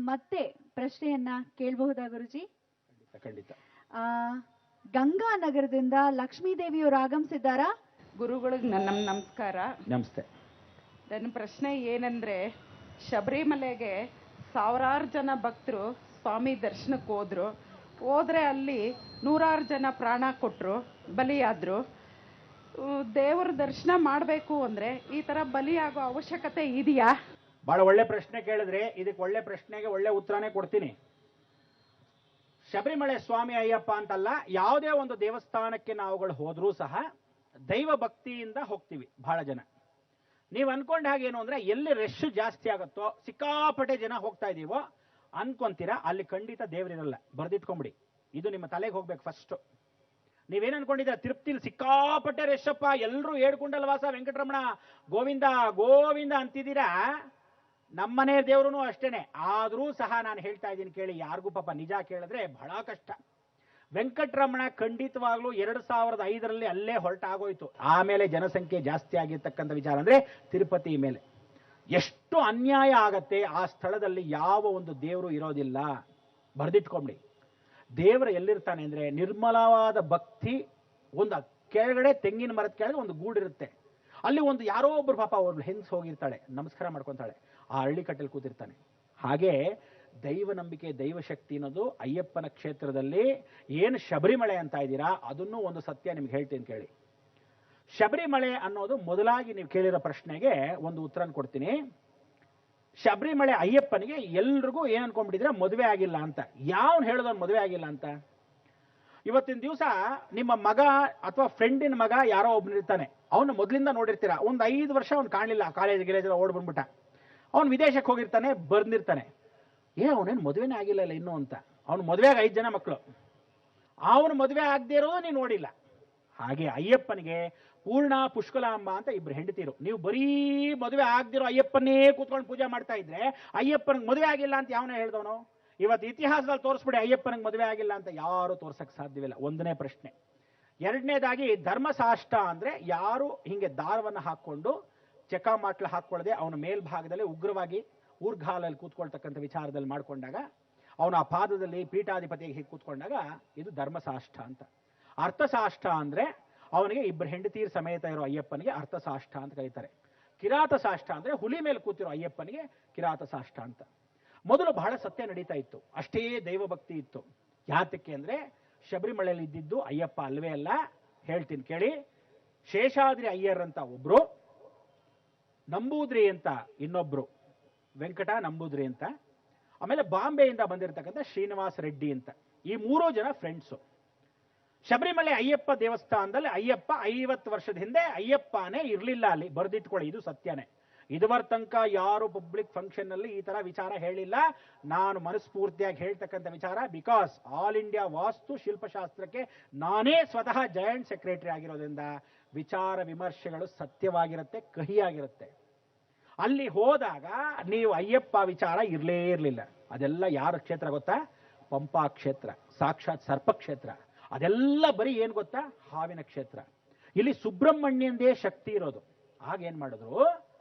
ಮತ್ತೆ ಪ್ರಶ್ನೆಯನ್ನ ಕೇಳಬಹುದಾ ಗುರುಜಿ? ಖಂಡಿತ. ಗಂಗಾನಗರದಿಂದ ಲಕ್ಷ್ಮೀದೇವಿಯವರು ಆಗಮಿಸಿದ್ದಾರಾ? ಗುರುಗಳಿಗೆ ನಮಸ್ಕಾರ. ನಮಸ್ತೆ. ನನ್ನ ಪ್ರಶ್ನೆ ಏನಂದ್ರೆ, ಶಬರಿಮಲೆಗೆ ಸಾವಿರಾರು ಜನ ಭಕ್ತರು ಸ್ವಾಮಿ ದರ್ಶನಕ್ಕೆ ಹೋದ್ರೆ ಅಲ್ಲಿ ನೂರಾರು ಜನ ಪ್ರಾಣ ಕೊಟ್ಟರು, ಬಲಿಯಾದ್ರು. ದೇವರ ದರ್ಶನ ಮಾಡಬೇಕು ಅಂದ್ರೆ ಈ ತರ ಬಲಿಯಾಗೋ ಅವಶ್ಯಕತೆ ಇದೆಯಾ? ಬಹಳ ಒಳ್ಳೆ ಪ್ರಶ್ನೆ ಕೇಳಿದ್ರೆ, ಇದಕ್ಕೆ ಒಳ್ಳೆ ಪ್ರಶ್ನೆಗೆ ಒಳ್ಳೆ ಉತ್ತರನೇ ಕೊಡ್ತೀನಿ. ಶಬರಿಮಲೆ ಸ್ವಾಮಿ ಅಯ್ಯಪ್ಪ ಅಂತಲ್ಲ, ಯಾವುದೇ ಒಂದು ದೇವಸ್ಥಾನಕ್ಕೆ ನಾವುಗಳು ಹೋದ್ರೂ ಸಹ ದೈವ ಭಕ್ತಿಯಿಂದ ಹೋಗ್ತೀವಿ. ಬಹಳ ಜನ ನೀವು ಅನ್ಕೊಂಡ ಹಾಗೇನು ಅಂದ್ರೆ, ಎಲ್ಲಿ ರಶ್ ಜಾಸ್ತಿ ಆಗುತ್ತೋ, ಸಿಕ್ಕಾಪಟ್ಟೆ ಜನ ಹೋಗ್ತಾ ಇದೀವೋ ಅನ್ಕೊಂತೀರಾ, ಅಲ್ಲಿ ಖಂಡಿತ ದೇವರಿರಲ್ಲ. ಬರ್ದಿಟ್ಕೊಂಬಿಡಿ, ಇದು ನಿಮ್ಮ ತಲೆಗೆ ಹೋಗ್ಬೇಕು ಫಸ್ಟ್. ನೀವೇನ್ ಅನ್ಕೊಂಡಿದ್ದೀರಾ? ತಿರುಪ್ತಿಲಿ ಸಿಕ್ಕಾಪಟ್ಟೆ ರೆಶಪ್ಪ, ಎಲ್ಲರೂ ಏಡ್ಕೊಂಡಲ್ ವಾಸ ವೆಂಕಟರಮಣ ಗೋವಿಂದ ಗೋವಿಂದ ಅಂತಿದ್ದೀರಾ. ನಮ್ಮನೆ ದೇವ್ರು ಅಷ್ಟೇನೆ. ಆದ್ರೂ ಸಹ ನಾನು ಹೇಳ್ತಾ ಇದ್ದೀನಿ ಕೇಳಿ, ಯಾರಿಗೂ ಪಾಪ ನಿಜ ಕೇಳಿದ್ರೆ ಬಹಳ ಕಷ್ಟ. ವೆಂಕಟರಮಣ ಖಂಡಿತವಾಗ್ಲೂ 2005ರಲ್ಲಿ ಅಲ್ಲೇ ಹೊರಟಾಗೋಯ್ತು. ಆಮೇಲೆ ಜನಸಂಖ್ಯೆ ಜಾಸ್ತಿ ಆಗಿರ್ತಕ್ಕಂಥ ವಿಚಾರ ಅಂದ್ರೆ ತಿರುಪತಿ ಮೇಲೆ. ಎಷ್ಟು ಅನ್ಯಾಯ ಆಗತ್ತೆ ಆ ಸ್ಥಳದಲ್ಲಿ. ಯಾವ ಒಂದು ದೇವರು ಇರೋದಿಲ್ಲ. ಬರ್ದಿಟ್ಕೊಂಬಿಡಿ. ದೇವರು ಎಲ್ಲಿರ್ತಾನೆ ಅಂದ್ರೆ, ನಿರ್ಮಲವಾದ ಭಕ್ತಿ. ಒಂದು ಕೆಳಗಡೆ ತೆಂಗಿನ ಮರದ ಕೆಳಗೆ ಒಂದು ಗೂಡಿರುತ್ತೆ. ಅಲ್ಲಿ ಒಂದು ಯಾರೋ ಒಬ್ರು ಪಾಪ ಅವ್ರು ಹೆಂಗ್ಸ್ ಹೋಗಿರ್ತಾಳೆ, ನಮಸ್ಕಾರ ಮಾಡ್ಕೊಂತಾಳೆ, ಆ ಹಳ್ಳಿ ಕಟ್ಟಲ್ಲಿ ಕೂತಿರ್ತಾನೆ. ಹಾಗೆ ದೈವ ನಂಬಿಕೆ, ದೈವ ಶಕ್ತಿ ಅನ್ನೋದು ಅಯ್ಯಪ್ಪನ ಕ್ಷೇತ್ರದಲ್ಲಿ ಏನು ಶಬರಿಮಲೆ ಅಂತ ಇದ್ದೀರಾ, ಅದನ್ನು ಒಂದು ಸತ್ಯ ನಿಮ್ಗೆ ಹೇಳ್ತೀನಿ ಕೇಳಿ. ಶಬರಿಮಲೆ ಅನ್ನೋದು ಮೊದಲಾಗಿ ನೀವು ಕೇಳಿರೋ ಪ್ರಶ್ನೆಗೆ ಒಂದು ಉತ್ತರ ಕೊಡ್ತೀನಿ. ಶಬರಿಮಲೆ ಅಯ್ಯಪ್ಪನಿಗೆ ಎಲ್ರಿಗೂ ಏನ್ ಅನ್ಕೊಂಡ್ಬಿಟ್ಟಿದ್ರೆ ಮದುವೆ ಆಗಿಲ್ಲ ಅಂತ. ಯಾವನ್ ಹೇಳೋದವ್ನು ಮದುವೆ ಆಗಿಲ್ಲ ಅಂತ? ಇವತ್ತಿನ ದಿವಸ ನಿಮ್ಮ ಮಗ ಅಥವಾ ಫ್ರೆಂಡಿನ ಮಗ ಯಾರೋ ಒಬ್ಬನಿರ್ತಾನೆ, ಅವನು ಮೊದಲಿಂದ ನೋಡಿರ್ತೀರಾ. ಒಂದು 5 ವರ್ಷ ಅವ್ನು ಕಾಣಲಿಲ್ಲ, ಕಾಲೇಜ್ ಓಡ್ ಬಂದ್ಬಿಟ್ಟ. ಅವ್ನು ವಿದೇಶಕ್ಕೆ ಹೋಗಿರ್ತಾನೆ, ಬಂದಿರ್ತಾನೆ. ಅವನೇನು ಮದುವೆನೇ ಆಗಿಲ್ಲ ಇನ್ನೂ ಅಂತ. ಅವ್ನು ಮದುವೆಗೆ 5 ಜನ ಮಕ್ಕಳು. ಅವನು ಮದುವೆ ಆಗದೆ ಇರೋದು ನೀನು ನೋಡಿಲ್ಲ. ಹಾಗೆ ಅಯ್ಯಪ್ಪನಿಗೆ ಪೂರ್ಣ ಪುಷ್ಕಲಾಂಬ ಅಂತ 2 ಹೆಂಡತಿರು. ನೀವು ಬರೀ ಮದುವೆ ಆಗದಿರೋ ಅಯ್ಯಪ್ಪನ್ನೇ ಕೂತ್ಕೊಂಡು ಪೂಜೆ ಮಾಡ್ತಾ ಇದ್ರೆ ಅಯ್ಯಪ್ಪನಿಗೆ ಮದುವೆ ಆಗಿಲ್ಲ ಅಂತ ಯಾವನೇ ಹೇಳ್ದವನು? ಇವತ್ತು ಇತಿಹಾಸದಲ್ಲಿ ತೋರಿಸ್ಬಿಡಿ ಅಯ್ಯಪ್ಪನಿಗೆ ಮದುವೆ ಆಗಿಲ್ಲ ಅಂತ. ಯಾರು ತೋರ್ಸಕ್ ಸಾಧ್ಯವಿಲ್ಲ. ಒಂದನೇ ಪ್ರಶ್ನೆ. ಎರಡನೇದಾಗಿ ಧರ್ಮಸಾಷ್ಟ ಅಂದ್ರೆ, ಯಾರು ಹಿಂಗೆ ದಾರವನ್ನು ಹಾಕೊಂಡು ಚಕ್ಕಾಮಾಟ್ಲು ಹಾಕೊಳ್ಳದೆ ಅವನ ಮೇಲ್ಭಾಗದಲ್ಲಿ ಉಗ್ರವಾಗಿ ಊರ್ಘಾಲಲ್ಲಿ ಕೂತ್ಕೊಳ್ತಕ್ಕಂಥ ವಿಚಾರದಲ್ಲಿ ಮಾಡ್ಕೊಂಡಾಗ, ಅವನ ಆ ಪಾದದಲ್ಲಿ ಪೀಠಾಧಿಪತಿಗೆ ಹೀಗೆ ಕೂತ್ಕೊಂಡಾಗ ಇದು ಧರ್ಮಸಾಷ್ಟ ಅಂತ. ಅರ್ಥಸಾಷ್ಟ ಅಂದ್ರೆ ಅವನಿಗೆ 2 ಹೆಂಡತೀರ್ ಸಮೇತ ಇರೋ ಅಯ್ಯಪ್ಪನಿಗೆ ಅರ್ಥಸಾಷ್ಟ ಅಂತ ಕರೀತಾರೆ. ಕಿರಾತ ಸಾಷ್ಟ ಅಂದ್ರೆ ಹುಲಿ ಮೇಲೆ ಕೂತಿರೋ ಅಯ್ಯಪ್ಪನಿಗೆ ಕಿರಾತ ಸಾಷ್ಟ ಅಂತ. ಮೊದಲು ಬಹಳ ಸತ್ಯ ನಡೀತಾ ಇತ್ತು, ಅಷ್ಟೇ ದೈವ ಭಕ್ತಿ ಇತ್ತು. ಯಾತಕ್ಕೆ ಅಂದ್ರೆ ಶಬರಿಮಲೆಯಲ್ಲಿ ಇದ್ದಿದ್ದು ಅಯ್ಯಪ್ಪ ಅಲ್ವೇ ಅಲ್ಲ. ಹೇಳ್ತೀನಿ ಕೇಳಿ. ಶೇಷಾದ್ರಿ ಅಯ್ಯರ್ ಅಂತ ಒಬ್ರು, ನಂಬೂದ್ರಿ ಅಂತ ಇನ್ನೊಬ್ರು, ವೆಂಕಟ ನಂಬೂದ್ರಿ ಅಂತ, ಆಮೇಲೆ ಬಾಂಬೆಯಿಂದ ಬಂದಿರತಕ್ಕಂಥ ಶ್ರೀನಿವಾಸ ರೆಡ್ಡಿ ಅಂತ. ಈ 3 ಜನ ಫ್ರೆಂಡ್ಸು. ಶಬರಿಮಲೆ ಅಯ್ಯಪ್ಪ ದೇವಸ್ಥಾನದಲ್ಲಿ ಅಯ್ಯಪ್ಪ 50 ವರ್ಷದ ಹಿಂದೆ ಅಯ್ಯಪ್ಪನೇ ಇರಲಿಲ್ಲ ಅಲ್ಲಿ. ಬರ್ದಿಟ್ಕೊಳ್ಳಿ, ಇದು ಸತ್ಯನೇ. ಇದುವರ ತನಕ ಯಾರು ಪಬ್ಲಿಕ್ ಫಂಕ್ಷನ್ ನಲ್ಲಿ ಈ ತರ ವಿಚಾರ ಹೇಳಿಲ್ಲ. ನಾನು ಮನಸ್ಫೂರ್ತಿಯಾಗಿ ಹೇಳ್ತಕ್ಕಂಥ ವಿಚಾರ. ಬಿಕಾಸ್ ಆಲ್ ಇಂಡಿಯಾ ವಾಸ್ತು ಶಿಲ್ಪಶಾಸ್ತ್ರಕ್ಕೆ ನಾನೇ ಸ್ವತಃ ಜಾಯಿಂಟ್ ಸೆಕ್ರೆಟರಿ ಆಗಿರೋದ್ರಿಂದ ವಿಚಾರ ವಿಮರ್ಶೆಗಳು ಸತ್ಯವಾಗಿರುತ್ತೆ, ಕಹಿಯಾಗಿರುತ್ತೆ. ಅಲ್ಲಿ ಹೋದಾಗ ನೀವು ಅಯ್ಯಪ್ಪ ವಿಚಾರ ಇರಲೇ ಇರಲಿಲ್ಲ. ಅದೆಲ್ಲ ಯಾರ ಕ್ಷೇತ್ರ ಗೊತ್ತಾ? ಪಂಪಾ ಕ್ಷೇತ್ರ, ಸಾಕ್ಷಾತ್ ಸರ್ಪ ಕ್ಷೇತ್ರ. ಅದೆಲ್ಲ ಬರೀ ಏನ್ ಗೊತ್ತಾ? ಹಾವಿನ ಕ್ಷೇತ್ರ. ಇಲ್ಲಿ ಸುಬ್ರಹ್ಮಣ್ಯಂದೇ ಶಕ್ತಿ ಇರೋದು. ಆಗ ಏನ್ ಮಾಡಿದ್ರು,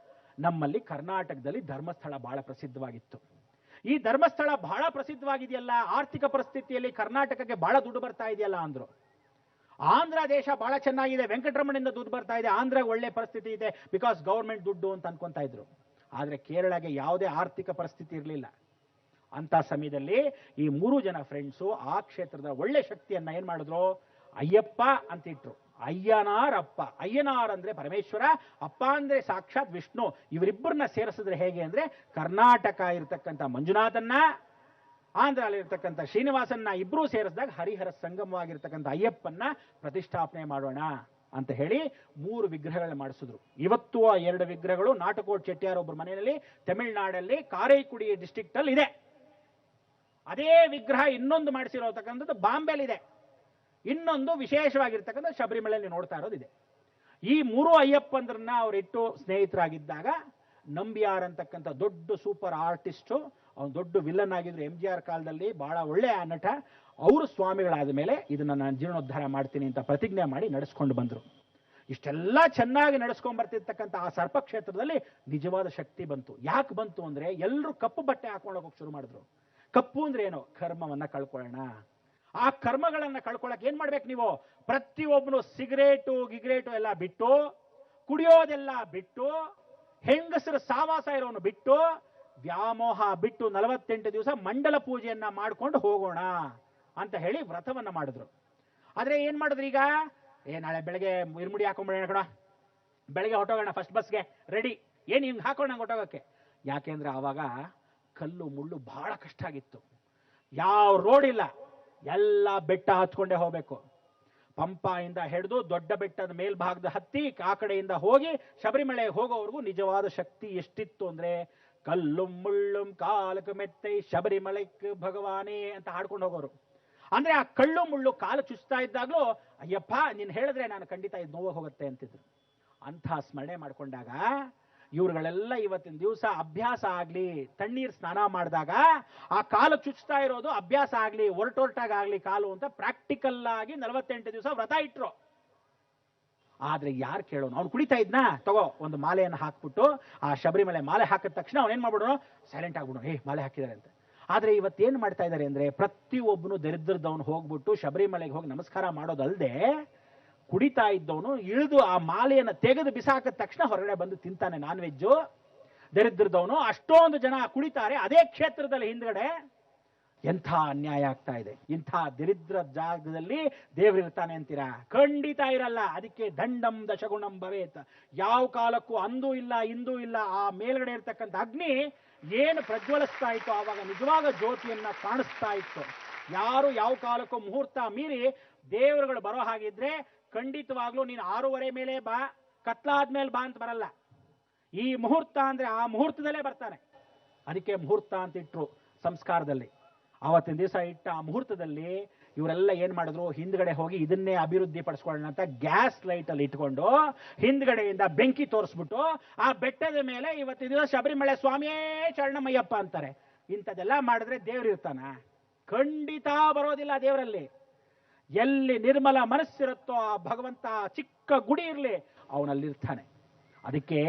ನಮ್ಮಲ್ಲಿ ಕರ್ನಾಟಕದಲ್ಲಿ ಧರ್ಮಸ್ಥಳ ಬಹಳ ಪ್ರಸಿದ್ಧವಾಗಿತ್ತು. ಈ ಧರ್ಮಸ್ಥಳ ಬಹಳ ಪ್ರಸಿದ್ಧವಾಗಿದೆಯಲ್ಲ, ಆರ್ಥಿಕ ಪರಿಸ್ಥಿತಿಯಲ್ಲಿ ಕರ್ನಾಟಕಕ್ಕೆ ಬಹಳ ದುಡ್ಡು ಬರ್ತಾ ಇದೆಯಲ್ಲ ಅಂದ್ರು. ಆಂಧ್ರ ದೇಶ ಬಹಳ ಚೆನ್ನಾಗಿದೆ, ವೆಂಕಟರಮಣದಿಂದ ದುಡ್ಡು ಬರ್ತಾ ಇದೆ, ಆಂಧ್ರ ಒಳ್ಳೆ ಪರಿಸ್ಥಿತಿ ಇದೆ, ಬಿಕಾಸ್ ಗೌರ್ಮೆಂಟ್ ದುಡ್ಡು ಅಂತ ಅನ್ಕೊಂತಾ ಇದ್ರು. ಆದ್ರೆ ಕೇರಳಗೆ ಯಾವುದೇ ಆರ್ಥಿಕ ಪರಿಸ್ಥಿತಿ ಇರಲಿಲ್ಲ. ಅಂತ ಸಮಯದಲ್ಲಿ ಈ 3 ಜನ ಫ್ರೆಂಡ್ಸು ಆ ಕ್ಷೇತ್ರದ ಒಳ್ಳೆ ಶಕ್ತಿಯನ್ನ ಏನ್ ಮಾಡಿದ್ರು, ಅಯ್ಯಪ್ಪ ಅಂತಿಟ್ರು. ಅಯ್ಯನಾರ್ ಅಪ್ಪ. ಅಯ್ಯನಾರ್ ಅಂದ್ರೆ ಪರಮೇಶ್ವರ, ಅಪ್ಪ ಅಂದ್ರೆ ಸಾಕ್ಷಾತ್ ವಿಷ್ಣು. ಇವರಿಬ್ಬರನ್ನ ಸೇರಿಸಿದ್ರೆ ಹೇಗೆ ಅಂದ್ರೆ, ಕರ್ನಾಟಕ ಇರತಕ್ಕಂಥ ಮಂಜುನಾಥನ್ನ, ಆಂಧ್ರಲ್ಲಿ ಇರ್ತಕ್ಕಂಥ ಶ್ರೀನಿವಾಸನ್ನ ಇಬ್ರು ಸೇರಿಸಿದಾಗ ಹರಿಹರ ಸಂಗಮವಾಗಿರ್ತಕ್ಕಂಥ ಅಯ್ಯಪ್ಪನ್ನ ಪ್ರತಿಷ್ಠಾಪನೆ ಮಾಡೋಣ ಅಂತ ಹೇಳಿ 3 ವಿಗ್ರಹಗಳನ್ನ ಮಾಡಿಸಿದ್ರು. ಇವತ್ತು ಆ 2 ವಿಗ್ರಹಗಳು ನಾಟಕೋಟ್ ಚೆಟ್ಟಿಯಾರ್ ಒಬ್ಬರ ಮನೆಯಲ್ಲಿ ತಮಿಳುನಾಡಲ್ಲಿ ಕಾರೈಕುಡಿ ಡಿಸ್ಟ್ರಿಕ್ಟ್ ಅಲ್ಲಿ ಇದೆ. ಅದೇ ವಿಗ್ರಹ ಇನ್ನೊಂದು ಮಾಡಿಸಿರತಕ್ಕಂಥದ್ದು ಬಾಂಬೆಲಿದೆ. ಇನ್ನೊಂದು ವಿಶೇಷವಾಗಿರ್ತಕ್ಕಂಥ ಶಬರಿಮಲೆಯಲ್ಲಿ ನೋಡ್ತಾ ಇರೋದಿದೆ. ಈ 3 ಅಯ್ಯಪ್ಪಂದ್ರನ್ನ ಅವರಿಟ್ಟು ಸ್ನೇಹಿತರಾಗಿದ್ದಾಗ, ನಂಬಿಯಾರ್ ಅಂತಕ್ಕಂಥ ದೊಡ್ಡ ಸೂಪರ್ ಆರ್ಟಿಸ್ಟು, ಅವನು ದೊಡ್ಡ ವಿಲನ್ ಆಗಿದ್ರು MGR ಕಾಲದಲ್ಲಿ, ಬಹಳ ಒಳ್ಳೆಯ ನಟ. ಅವರು ಸ್ವಾಮಿಗಳಾದ ಮೇಲೆ ಇದನ್ನ ನಾನು ಜೀರ್ಣೋದ್ಧಾರ ಮಾಡ್ತೀನಿ ಅಂತ ಪ್ರತಿಜ್ಞೆ ಮಾಡಿ ನಡೆಸ್ಕೊಂಡು ಬಂದರು. ಇಷ್ಟೆಲ್ಲ ಚೆನ್ನಾಗಿ ನಡೆಸ್ಕೊಂಡ್ ಬರ್ತಿರ್ತಕ್ಕಂಥ ಆ ಸರ್ಪ ಕ್ಷೇತ್ರದಲ್ಲಿ ನಿಜವಾದ ಶಕ್ತಿ ಬಂತು. ಯಾಕೆ ಬಂತು ಅಂದ್ರೆ ಎಲ್ಲರೂ ಕಪ್ಪು ಬಟ್ಟೆ ಹಾಕೊಂಡು ಹೋಗಕ್ಕೆ ಶುರು ಮಾಡಿದ್ರು. ಕಪ್ಪು ಅಂದ್ರೆ ಏನು? ಕರ್ಮವನ್ನ ಕಳ್ಕೊಳ್ಳೋಣ. ಆ ಕರ್ಮಗಳನ್ನ ಕಳ್ಕೊಳ್ಳಕ್ ಏನ್ ಮಾಡ್ಬೇಕು ನೀವು? ಪ್ರತಿಯೊಬ್ಬನು ಗಿಗ್ರೇಟು ಎಲ್ಲ ಬಿಟ್ಟು, ಕುಡಿಯೋದೆಲ್ಲ ಬಿಟ್ಟು, ಹೆಂಗಸರ ಸಾವಾಸ ಇರೋನು ಬಿಟ್ಟು, ವ್ಯಾಮೋಹ ಬಿಟ್ಟು 48 ದಿವಸ ಮಂಡಲ ಪೂಜೆಯನ್ನ ಮಾಡ್ಕೊಂಡು ಹೋಗೋಣ ಅಂತ ಹೇಳಿ ವ್ರತವನ್ನ ಮಾಡಿದ್ರು. ಆದ್ರೆ ಏನ್ ಮಾಡಿದ್ರು ಈಗ? ನಾಳೆ ಬೆಳಗ್ಗೆ ಇರ್ಮುಡಿ ಹಾಕೊಂಡ್ಬಿಡೋಣ ಕಣ, ಬೆಳಗ್ಗೆ ಹೊಟ್ಟೋಗೋಣ ಫಸ್ಟ್ ಬಸ್ಗೆ ರೆಡಿ, ಏನ್ ಹಿಂಗ್ ಹಾಕೊಂಡ್ ಹೊಟ್ಟೋಗಕ್ಕೆ. ಯಾಕೆಂದ್ರೆ ಆವಾಗ ಕಲ್ಲು ಮುಳ್ಳು ಬಹಳ ಕಷ್ಟ ಆಗಿತ್ತು. ಯಾವ ರೋಡ್ ಇಲ್ಲ, ಎಲ್ಲ ಬೆಟ್ಟ ಹತ್ಕೊಂಡೇ ಹೋಗ್ಬೇಕು. ಪಂಪಾಯಿಂದ ಹಿಡಿದು ದೊಡ್ಡ ಬೆಟ್ಟದ ಮೇಲ್ಭಾಗದ ಹತ್ತಿ ಆ ಕಡೆಯಿಂದ ಹೋಗಿ ಶಬರಿಮಲೆಗೆ ಹೋಗೋವರೆಗೂ ನಿಜವಾದ ಶಕ್ತಿ ಎಷ್ಟಿತ್ತು ಅಂದ್ರೆ, ಕಲ್ಲು ಮುಳ್ಳುಂ ಕಾಲಕ ಮೆತ್ತೈ ಶಬರಿಮಲೆಕ್ ಭಗವಾನೇ ಅಂತ ಹಾಡ್ಕೊಂಡು ಹೋಗೋರು. ಅಂದ್ರೆ ಆ ಕಳ್ಳು ಮುಳ್ಳು ಕಾಲು ಚುಚ್ತಾ ಇದ್ದಾಗ್ಲೂ ಅಯ್ಯಪ್ಪ ನೀನ್ ಹೇಳಿದ್ರೆ ನಾನು ಖಂಡಿತ ಇದು ನೋವು ಹೋಗುತ್ತೆ ಅಂತಿದ್ರು. ಅಂಥ ಸ್ಮರಣೆ ಮಾಡ್ಕೊಂಡಾಗ ಇವ್ರುಗಳೆಲ್ಲ ಇವತ್ತಿನ ದಿವಸ ಅಭ್ಯಾಸ ಆಗ್ಲಿ, ತಣ್ಣೀರ್ ಸ್ನಾನ ಮಾಡಿದಾಗ ಆ ಕಾಲು ಚುಚ್ತಾ ಇರೋದು ಅಭ್ಯಾಸ ಆಗ್ಲಿ, ಒರಟೊರಟಾಗ್ಲಿ ಕಾಲು ಅಂತ ಪ್ರಾಕ್ಟಿಕಲ್ ಆಗಿ 48 ದಿವಸ ವ್ರತ ಇಟ್ರು. ಆದ್ರೆ ಯಾರು ಕೇಳೋನು? ಅವ್ನು ಕುಡಿತಾ ಇದ್ನಾ, ತಗೋ ಒಂದು ಮಾಲೆಯನ್ನು ಹಾಕ್ಬಿಟ್ಟು ಆ ಶಬರಿಮಲೆ ಮಾಲೆ ಹಾಕಿದ ತಕ್ಷಣ ಅವನೇನ್ ಮಾಡ್ಬಿಡೋನು? ಸೈಲೆಂಟ್ ಆಗ್ಬಿಡೋನು, ಮಾಲೆ ಹಾಕಿದ್ದಾರೆ ಅಂತ. ಆದ್ರೆ ಇವತ್ತೇನ್ ಮಾಡ್ತಾ ಇದ್ದಾರೆ ಅಂದ್ರೆ, ಪ್ರತಿಯೊಬ್ಬನು ದರಿದ್ರದವನು ಹೋಗ್ಬಿಟ್ಟು ಶಬರಿಮಲೆಗೆ ಹೋಗಿ ನಮಸ್ಕಾರ ಮಾಡೋದಲ್ದೆ, ಕುಡಿತಾ ಇದ್ದವನು ಇಳಿದು ಆ ಮಾಲೆಯನ್ನ ತೆಗೆದು ಬಿಸಾಕಿದ ತಕ್ಷಣ ಹೊರಗಡೆ ಬಂದು ತಿಂತಾನೆ ನಾನ್ ವೆಜ್ಜು. ದರಿದ್ರದವನು ಅಷ್ಟೊಂದು ಜನ ಕುಡಿತಾರೆ ಅದೇ ಕ್ಷೇತ್ರದಲ್ಲಿ ಹಿಂದ್ಗಡೆ. ಎಂಥ ಅನ್ಯಾಯ ಆಗ್ತಾ ಇದೆ. ಇಂಥ ದರಿದ್ರ ಜಾಗದಲ್ಲಿ ದೇವರಿರ್ತಾನೆ ಅಂತೀರಾ? ಖಂಡಿತ ಇರಲ್ಲ. ಅದಕ್ಕೆ ದಂಡಂ ದಶಗುಣಂ ಭವೇತ್. ಯಾವ ಕಾಲಕ್ಕೂ ಅಂದೂ ಇಲ್ಲ ಇಂದೂ ಇಲ್ಲ. ಆ ಮೇಲ್ಗಡೆ ಇರ್ತಕ್ಕಂಥ ಅಗ್ನಿ ಏನು ಪ್ರಜ್ವಲಿಸ್ತಾ ಇತ್ತು ಆವಾಗ ನಿಜವಾಗ ಜ್ಯೋತಿಯನ್ನ ಕಾಣಿಸ್ತಾ ಇತ್ತು. ಯಾರು ಯಾವ ಕಾಲಕ್ಕೂ ಮುಹೂರ್ತ ಮೀರಿ ದೇವರುಗಳು ಬರೋ ಹಾಗಿದ್ರೆ ಖಂಡಿತವಾಗ್ಲೂ ನೀನು 6:30 ಮೇಲೆ ಬಾ, ಕತ್ಲಾದ್ಮೇಲೆ ಬಾ ಅಂತ ಬರಲ್ಲ. ಈ ಮುಹೂರ್ತ ಅಂದ್ರೆ ಆ ಮುಹೂರ್ತದಲ್ಲೇ ಬರ್ತಾನೆ. ಅದಕ್ಕೆ ಮುಹೂರ್ತ ಅಂತ ಇಟ್ರು ಸಂಸ್ಕಾರದಲ್ಲಿ. ಆವತ್ತಿನ ದಿವಸ ಇಟ್ಟ ಆ ಮುಹೂರ್ತದಲ್ಲಿ ಇವರೆಲ್ಲ ಏನ್ ಮಾಡಿದ್ರು? ಹಿಂದ್ಗಡೆ ಹೋಗಿ ಇದನ್ನೇ ಅಭಿವೃದ್ಧಿ ಪಡಿಸ್ಕೊಳ್ಳೋಣ ಅಂತ ಗ್ಯಾಸ್ ಲೈಟ್ ಅಲ್ಲಿ ಇಟ್ಕೊಂಡು ಹಿಂದ್ಗಡೆಯಿಂದ ಬೆಂಕಿ ತೋರಿಸ್ಬಿಟ್ಟು ಆ ಬೆಟ್ಟದ ಮೇಲೆ ಇವತ್ತಿನ ದಿವಸ ಶಬರಿಮಲೆ ಸ್ವಾಮಿಯೇ ಶರಣಮಯ್ಯಪ್ಪ ಅಂತಾರೆ. ಇಂಥದೆಲ್ಲ ಮಾಡಿದ್ರೆ ದೇವ್ರು ಇರ್ತಾನ? ಖಂಡಿತ ಬರೋದಿಲ್ಲ ದೇವರಲ್ಲಿ. ಎಲ್ಲಿ ನಿರ್ಮಲ ಮನಸ್ಸಿರುತ್ತೋ ಆ ಭಗವಂತ ಚಿಕ್ಕ ಗುಡಿ ಇರ್ಲಿ, ಅವನಲ್ಲಿರ್ತಾನೆ. ಅದಕ್ಕೆ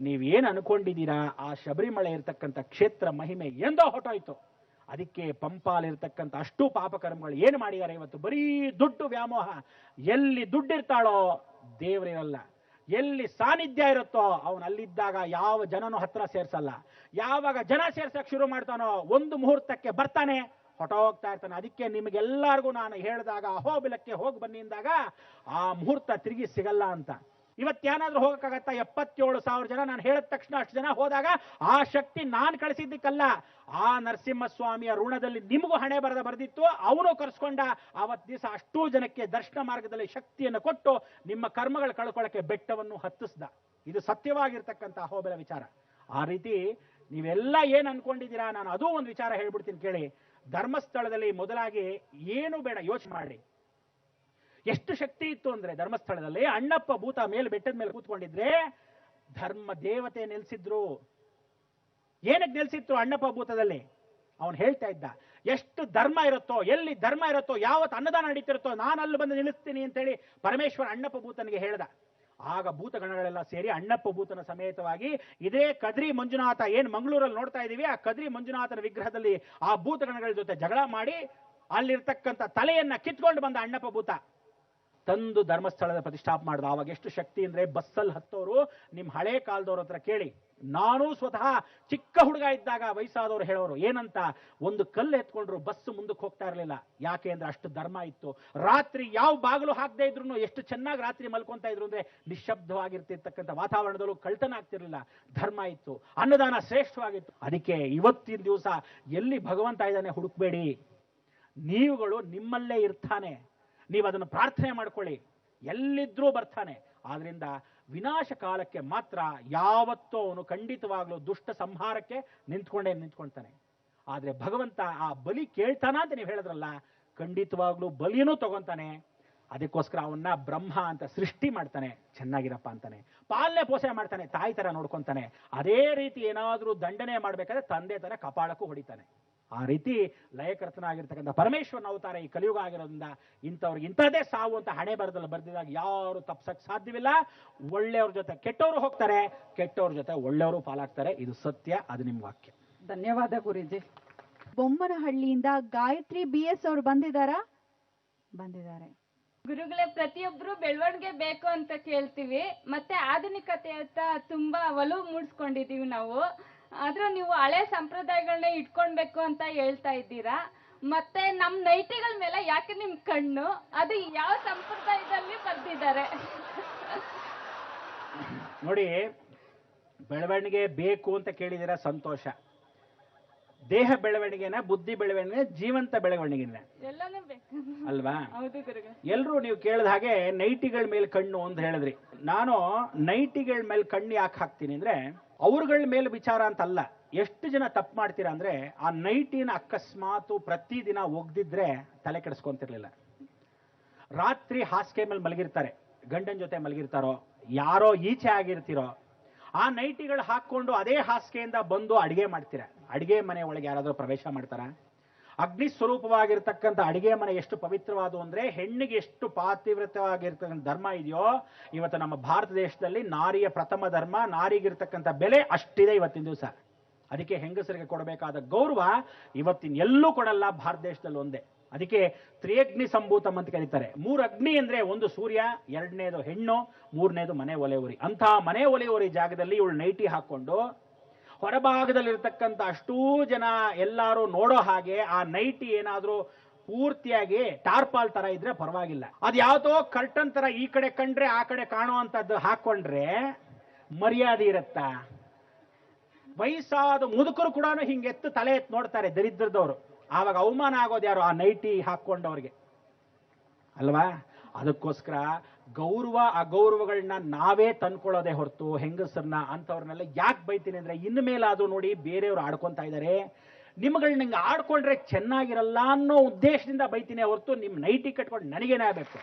ನೀವೇನ್ ಅನ್ಕೊಂಡಿದ್ದೀರಾ? ಆ ಶಬರಿಮಲೆ ಇರ್ತಕ್ಕಂಥ ಕ್ಷೇತ್ರ ಮಹಿಮೆ ಎಂದೋ ಹೊಟ್ಟೋಯ್ತು. ಅದಕ್ಕೆ ಪಂಪಾಲಿರ್ತಕ್ಕಂಥ ಅಷ್ಟು ಪಾಪಕರ್ಮಗಳು ಏನು ಮಾಡಿದ್ದಾರೆ ಇವತ್ತು? ಬರೀ ದುಡ್ಡು ವ್ಯಾಮೋಹ. ಎಲ್ಲಿ ದುಡ್ಡಿರ್ತಾಳೋ ದೇವರಿರಲ್ಲ. ಎಲ್ಲಿ ಸಾನ್ನಿಧ್ಯ ಇರುತ್ತೋ ಅವನು ಅಲ್ಲಿದ್ದಾಗ ಯಾವ ಜನನೂ ಹತ್ರ ಸೇರ್ಸಲ್ಲ. ಯಾವಾಗ ಜನ ಸೇರ್ಸಕ್ ಶುರು ಮಾಡ್ತಾನೋ ಒಂದು ಮುಹೂರ್ತಕ್ಕೆ ಬರ್ತಾನೆ, ಹೊಟ್ಟೋಗ್ತಾ ಇರ್ತಾನೆ. ಅದಕ್ಕೆ ನಿಮಗೆಲ್ಲರಿಗೂ ನಾನು ಹೇಳಿದಾಗ ಅಹೋಬಿಲಕ್ಕೆ ಹೋಗಿ ಬನ್ನಿ ಅಂದಾಗ ಆ ಮುಹೂರ್ತ ತಿರುಗಿ ಸಿಗಲ್ಲ ಅಂತ. ಇವತ್ತೇನಾದ್ರೂ ಹೋಗಕ್ಕಾಗತ್ತಾ? 77,000 ಜನ ನಾನು ಹೇಳಿದ ತಕ್ಷಣ ಅಷ್ಟು ಜನ ಹೋದಾಗ ಆ ಶಕ್ತಿ ನಾನು ಕಳಿಸಿದ್ದಕ್ಕಲ್ಲ, ಆ ನರಸಿಂಹಸ್ವಾಮಿಯ ಋಣದಲ್ಲಿ ನಿಮಗೂ ಹಣೆ ಬರೆದಿತ್ತು. ಅವನು ಕರೆಸ್ಕೊಂಡ ಆವತ್ತು ದಿವಸ ಅಷ್ಟೂ ಜನಕ್ಕೆ ದರ್ಶನ ಮಾರ್ಗದಲ್ಲಿ ಶಕ್ತಿಯನ್ನು ಕೊಟ್ಟು ನಿಮ್ಮ ಕರ್ಮಗಳು ಕಳ್ಕೊಳ್ಳಕ್ಕೆ ಬೆಟ್ಟವನ್ನು ಹತ್ತಿಸ್ದ. ಇದು ಸತ್ಯವಾಗಿರ್ತಕ್ಕಂಥ ಅಹೋಬಿಲ ವಿಚಾರ. ಆ ರೀತಿ ನೀವೆಲ್ಲ ಏನ್ ಅನ್ಕೊಂಡಿದ್ದೀರಾ? ನಾನು ಅದೂ ಒಂದು ವಿಚಾರ ಹೇಳ್ಬಿಡ್ತೀನಿ ಕೇಳಿ. ಧರ್ಮಸ್ಥಳದಲ್ಲಿ ಮೊದಲಾಗಿ ಏನು ಬೇಡ ಯೋಚನೆ ಮಾಡಿ. ಎಷ್ಟು ಶಕ್ತಿ ಇತ್ತು ಅಂದ್ರೆ ಧರ್ಮಸ್ಥಳದಲ್ಲಿ ಅಣ್ಣಪ್ಪ ಭೂತ ಮೇಲೆ ಬೆಟ್ಟದ ಮೇಲೆ ಕೂತ್ಕೊಂಡಿದ್ರೆ ಧರ್ಮ ದೇವತೆ ನೆಲೆಸಿದ್ರು. ಏನಕ್ಕೆ ನೆಲೆಸಿತ್ತು ಅಣ್ಣಪ್ಪ ಭೂತದಲ್ಲಿ? ಅವನು ಹೇಳ್ತಾ ಇದ್ದ, ಎಷ್ಟು ಧರ್ಮ ಇರುತ್ತೋ, ಎಲ್ಲಿ ಧರ್ಮ ಇರುತ್ತೋ, ಯಾವತ್ತು ಅನ್ನದಾನ ನಡೀತಿರುತ್ತೋ ನಾನು ಅಲ್ಲಿ ಬಂದು ನಿಲ್ಲಿಸ್ತೀನಿ ಅಂತೇಳಿ ಪರಮೇಶ್ವರ ಅಣ್ಣಪ್ಪ ಭೂತನಿಗೆ ಹೇಳ್ದ. ಆಗ ಭೂತಗಣಗಳೆಲ್ಲ ಸೇರಿ ಅಣ್ಣಪ್ಪ ಭೂತನ ಸಮೇತವಾಗಿ ಇದೇ ಕದ್ರಿ ಮಂಜುನಾಥ ಏನ್ ಮಂಗಳೂರಲ್ಲಿ ನೋಡ್ತಾ ಇದೀವಿ, ಆ ಕದ್ರಿ ಮಂಜುನಾಥನ ವಿಗ್ರಹದಲ್ಲಿ ಆ ಭೂತಗಣಗಳ ಜೊತೆ ಜಗಳ ಮಾಡಿ ಅಲ್ಲಿರ್ತಕ್ಕಂಥ ತಲೆಯನ್ನ ಕಿತ್ಕೊಂಡು ಬಂದ ಅಣ್ಣಪ್ಪ ಭೂತ ತಂದು ಧರ್ಮಸ್ಥಳದ ಪ್ರತಿಷ್ಠಾಪನೆ ಮಾಡಿದ. ಆವಾಗ ಎಷ್ಟು ಶಕ್ತಿ ಅಂದ್ರೆ ಬಸ್ಸಲ್ಲಿ ಹತ್ತೋರು ನಿಮ್ಮ ಹಳೆ ಕಾಲದವ್ರ ಹತ್ರ ಕೇಳಿ. ನಾನು ಸ್ವತಃ ಚಿಕ್ಕ ಹುಡುಗ ಇದ್ದಾಗ ವಯಸ್ಸಾದವರು ಹೇಳೋರು ಏನಂತ, ಒಂದು ಕಲ್ಲು ಎತ್ಕೊಂಡ್ರು ಬಸ್ ಮುಂದಕ್ಕೆ ಹೋಗ್ತಾ ಇರಲಿಲ್ಲ. ಯಾಕೆ ಅಂದ್ರೆ ಅಷ್ಟು ಧರ್ಮ ಇತ್ತು. ರಾತ್ರಿ ಯಾವ ಬಾಗಿಲು ಹಾಕದೇ ಇದ್ರು ಎಷ್ಟು ಚೆನ್ನಾಗಿ ರಾತ್ರಿ ಮಲ್ಕೊಂತ ಇದ್ರು ಅಂದ್ರೆ ನಿಶ್ಶಬ್ದವಾಗಿರ್ತಿರ್ತಕ್ಕಂಥ ವಾತಾವರಣದಲ್ಲೂ ಕಳ್ತನ ಆಗ್ತಿರ್ಲಿಲ್ಲ. ಧರ್ಮ ಇತ್ತು, ಅನ್ನದಾನ ಶ್ರೇಷ್ಠವಾಗಿತ್ತು. ಅದಕ್ಕೆ ಇವತ್ತಿನ ದಿವಸ ಎಲ್ಲಿ ಭಗವಂತ ಇದ್ದಾನೆ ಹುಡುಕ್ಬೇಡಿ, ನೀವುಗಳು ನಿಮ್ಮಲ್ಲೇ ಇರ್ತಾನೆ. ನೀವು ಅದನ್ನು ಪ್ರಾರ್ಥನೆ ಮಾಡ್ಕೊಳ್ಳಿ, ಎಲ್ಲಿದ್ರೂ ಬರ್ತಾನೆ. ಆದ್ರಿಂದ ವಿನಾಶ ಕಾಲಕ್ಕೆ ಮಾತ್ರ ಯಾವತ್ತೋ ಅವನು ಖಂಡಿತವಾಗ್ಲೂ ದುಷ್ಟ ಸಂಹಾರಕ್ಕೆ ನಿಂತ್ಕೊಳ್ತಾನೆ. ಆದ್ರೆ ಭಗವಂತ ಆ ಬಲಿ ಕೇಳ್ತಾನ ಅಂತ ನೀವು ಹೇಳಿದ್ರಲ್ಲ, ಖಂಡಿತವಾಗ್ಲೂ ಬಲಿನೂ ತಗೊಂತಾನೆ. ಅದಕ್ಕೋಸ್ಕರ ಅವನ್ನ ಬ್ರಹ್ಮ ಅಂತ ಸೃಷ್ಟಿ ಮಾಡ್ತಾನೆ, ಚೆನ್ನಾಗಿರಪ್ಪ ಅಂತಾನೆ, ಪಾಲನೆ ಪೋಷಣೆ ಮಾಡ್ತಾನೆ, ತಾಯಿ ತರ ನೋಡ್ಕೊಂತಾನೆ. ಅದೇ ರೀತಿ ಏನಾದ್ರೂ ದಂಡನೆ ಮಾಡ್ಬೇಕಾದ್ರೆ ತಂದೆ ತರ ಕಪಾಳಕ್ಕೂ ಹೊಡಿತಾನೆ. ಆ ರೀತಿ ಲಯಕರ್ತನಾಗಿರ್ತಕ್ಕಂಥ ಪರಮೇಶ್ವರನ ಅವತಾರ ಈ ಕಲಿಯುಗ ಆಗಿರೋದ್ರಿಂದ ಇಂಥವ್ರಿಗೆ ಇಂಥದ್ದೇ ಸಾವು ಅಂತ ಹಣೆ ಬರದಲ್ಲಿ ಬರ್ದಿದಾಗ ಯಾರು ತಪ್ಸಕ್ ಸಾಧ್ಯವಿಲ್ಲ. ಒಳ್ಳೆಯವ್ರ ಜೊತೆ ಕೆಟ್ಟವರು ಹೋಗ್ತಾರೆ, ಕೆಟ್ಟವ್ರ ಜೊತೆ ಒಳ್ಳೆಯವರು ಪಾಲಾಗ್ತಾರೆ. ಇದು ಸತ್ಯ, ಅದು ನಿಮ್ಮ ವಾಕ್ಯ. ಧನ್ಯವಾದ ಗುರುಜಿ. ಬೊಮ್ಮನಹಳ್ಳಿಯಿಂದ ಗಾಯತ್ರಿ BS ಅವರು ಬಂದಿದ್ದಾರಾ? ಬಂದಿದ್ದಾರೆ. ಗುರುಗಳೇ, ಪ್ರತಿಯೊಬ್ರು ಬೆಳವಣಿಗೆ ಬೇಕು ಅಂತ ಕೇಳ್ತೀವಿ, ಮತ್ತೆ ಆಧುನಿಕತೆ ಅಂತ ತುಂಬಾ ಒಲವು ಮೂಡಿಸ್ಕೊಂಡಿದೀವಿ ನಾವು. ಆದ್ರೆ ನೀವು ಹಳೆ ಸಂಪ್ರದಾಯಗಳನ್ನ ಇಟ್ಕೊಳ್ಬೇಕು ಅಂತ ಹೇಳ್ತಾ ಇದ್ದೀರಾ. ಮತ್ತೆ ನಮ್ ನೈಟಿಗಳ ಮೇಲೆ ಯಾಕೆ ನಿಮ್ ಕಣ್ಣು? ಅದು ಯಾವ ಸಂಪ್ರದಾಯದಲ್ಲಿ ಬರ್ದಿದ್ದಾರೆ? ನೋಡಿ, ಬೆಳವಣಿಗೆ ಬೇಕು ಅಂತ ಕೇಳಿದಿರ, ಸಂತೋಷ. ದೇಹ ಬೆಳವಣಿಗೆನ, ಬುದ್ಧಿ ಬೆಳವಣಿಗೆ, ಜೀವಂತ ಬೆಳವಣಿಗೆನ ಎಲ್ಲಾನು ಬೇಕು ಅಲ್ವಾ? ಹೌದು ಗುರುಗಳು. ಎಲ್ರು ನೀವು ಕೇಳಿದ ಹಾಗೆ ನೈಟಿಗಳ ಮೇಲೆ ಕಣ್ಣು ಅಂತ ಹೇಳಿದ್ರಿ. ನಾನು ನೈಟಿಗಳ ಮೇಲೆ ಕಣ್ಣು ಯಾಕೆ ಹಾಕ್ತೀನಿ ಅಂದ್ರೆ, ಅವ್ರಗಳ ಮೇಲೆ ವಿಚಾರ ಅಂತಲ್ಲ. ಎಷ್ಟು ಜನ ತಪ್ಪು ಮಾಡ್ತೀರಾ ಅಂದ್ರೆ, ಆ ನೈಟಿನ ಅಕಸ್ಮಾತ್ ಪ್ರತಿದಿನ ಒಗ್ದಿದ್ರೆ ತಲೆ ಕೆಡಿಸ್ಕೊಂತಿರ್ಲಿಲ್ಲ. ರಾತ್ರಿ ಹಾಸಿಗೆ ಮೇಲೆ ಮಲಗಿರ್ತಾರೆ, ಗಂಡನ ಜೊತೆ ಮಲಗಿರ್ತಾರೋ, ಯಾರೋ ಈಚೆ ಆಗಿರ್ತಿರೋ, ಆ ನೈಟಿಗಳು ಹಾಕೊಂಡು ಅದೇ ಹಾಸಿಗೆಯಿಂದ ಬಂದು ಅಡಿಗೆ ಮಾಡ್ತೀರ. ಅಡಿಗೆ ಮನೆ ಒಳಗೆ ಯಾರಾದ್ರೂ ಪ್ರವೇಶ ಮಾಡ್ತಾರ? ಅಗ್ನಿ ಸ್ವರೂಪವಾಗಿರ್ತಕ್ಕಂಥ ಅಡಿಗೆ ಮನೆ ಎಷ್ಟು ಪವಿತ್ರವಾದ ಅಂದ್ರೆ, ಹೆಣ್ಣಿಗೆ ಎಷ್ಟು ಪಾತಿವ್ರತವಾಗಿರ್ತಕ್ಕಂಥ ಧರ್ಮ ಇದೆಯೋ, ಇವತ್ತು ನಮ್ಮ ಭಾರತ ದೇಶದಲ್ಲಿ ನಾರಿಯ ಪ್ರಥಮ ಧರ್ಮ, ನಾರಿಗಿರ್ತಕ್ಕಂಥ ಬೆಲೆ ಅಷ್ಟಿದೆ ಇವತ್ತಿನ ದಿವಸ. ಅದಕ್ಕೆ ಹೆಂಗಸರಿಗೆ ಕೊಡಬೇಕಾದ ಗೌರವ ಇವತ್ತಿನ ಎಲ್ಲೂ ಕೊಡಲ್ಲ, ಭಾರತ ದೇಶದಲ್ಲಿ ಒಂದೇ. ಅದಕ್ಕೆ ತ್ರಿಯಗ್ನಿ ಸಂಭೂತಂ ಅಂತ ಕರೀತಾರೆ. 3 ಅಗ್ನಿ ಅಂದ್ರೆ, ಒಂದು ಸೂರ್ಯ, 2ನೇದು ಹೆಣ್ಣು, 3ನೇದು ಮನೆ ಒಲೆ ಉರಿ. ಅಂತ ಮನೆ ಒಲೆ ಉರಿ ಜಾಗದಲ್ಲಿ ಇವಳು ನೈಟಿ ಹಾಕೊಂಡು ಹೊರಭಾಗದಲ್ಲಿರ್ತಕ್ಕಂಥ ಅಷ್ಟೂ ಜನ ಎಲ್ಲಾರು ನೋಡೋ ಹಾಗೆ ಆ ನೈಟಿ ಏನಾದ್ರೂ ಪೂರ್ತಿಯಾಗಿ ಟಾರ್ಪಾಲ್ ತರ ಇದ್ರೆ ಪರವಾಗಿಲ್ಲ. ಅದು ಯಾವ್ದೋ ಕರ್ಟನ್ ತರ ಈ ಕಡೆ ಕಂಡ್ರೆ ಆ ಕಡೆ ಕಾಣೋ ಅಂತದ್ದು ಹಾಕೊಂಡ್ರೆ ಮರ್ಯಾದೆ ಇರತ್ತಾ? ವಯಸ್ಸಾದ ಮುದುಕರು ಕೂಡ ಹಿಂಗೆತ್ತು ತಲೆ ಎತ್ತು ನೋಡ್ತಾರೆ, ದರಿದ್ರದವರು. ಆವಾಗ ಅವಮಾನ ಆಗೋದು ಯಾರು? ಆ ನೈಟಿ ಹಾಕೊಂಡವ್ರಿಗೆ ಅಲ್ವಾ? ಅದಕ್ಕೋಸ್ಕರ ಗೌರವ ಅಗೌರವಗಳನ್ನ ನಾವೇ ತಂದ್ಕೊಳ್ಳೋದೇ ಹೊರತು ಹೆಂಗಸರನ್ನ ಅಂತವ್ರನ್ನೆಲ್ಲ ಯಾಕೆ ಬೈತೀನಿ ಅಂದ್ರೆ, ಇನ್ನು ಮೇಲಾದ್ರೂ ನೋಡಿ ಬೇರೆಯವ್ರು ಆಡ್ಕೊಂತ ಇದ್ದಾರೆ, ನಿಮ್ಗಳನ್ನ ಹಿಂಗೆ ಆಡ್ಕೊಂಡ್ರೆ ಚೆನ್ನಾಗಿರಲ್ಲ ಅನ್ನೋ ಉದ್ದೇಶದಿಂದ ಬೈತೀನಿ ಹೊರತು ನಿಮ್ ನೈಟಿ ಕಟ್ಕೊಂಡು ನನಗೇನೇ ಆಗಬೇಕು.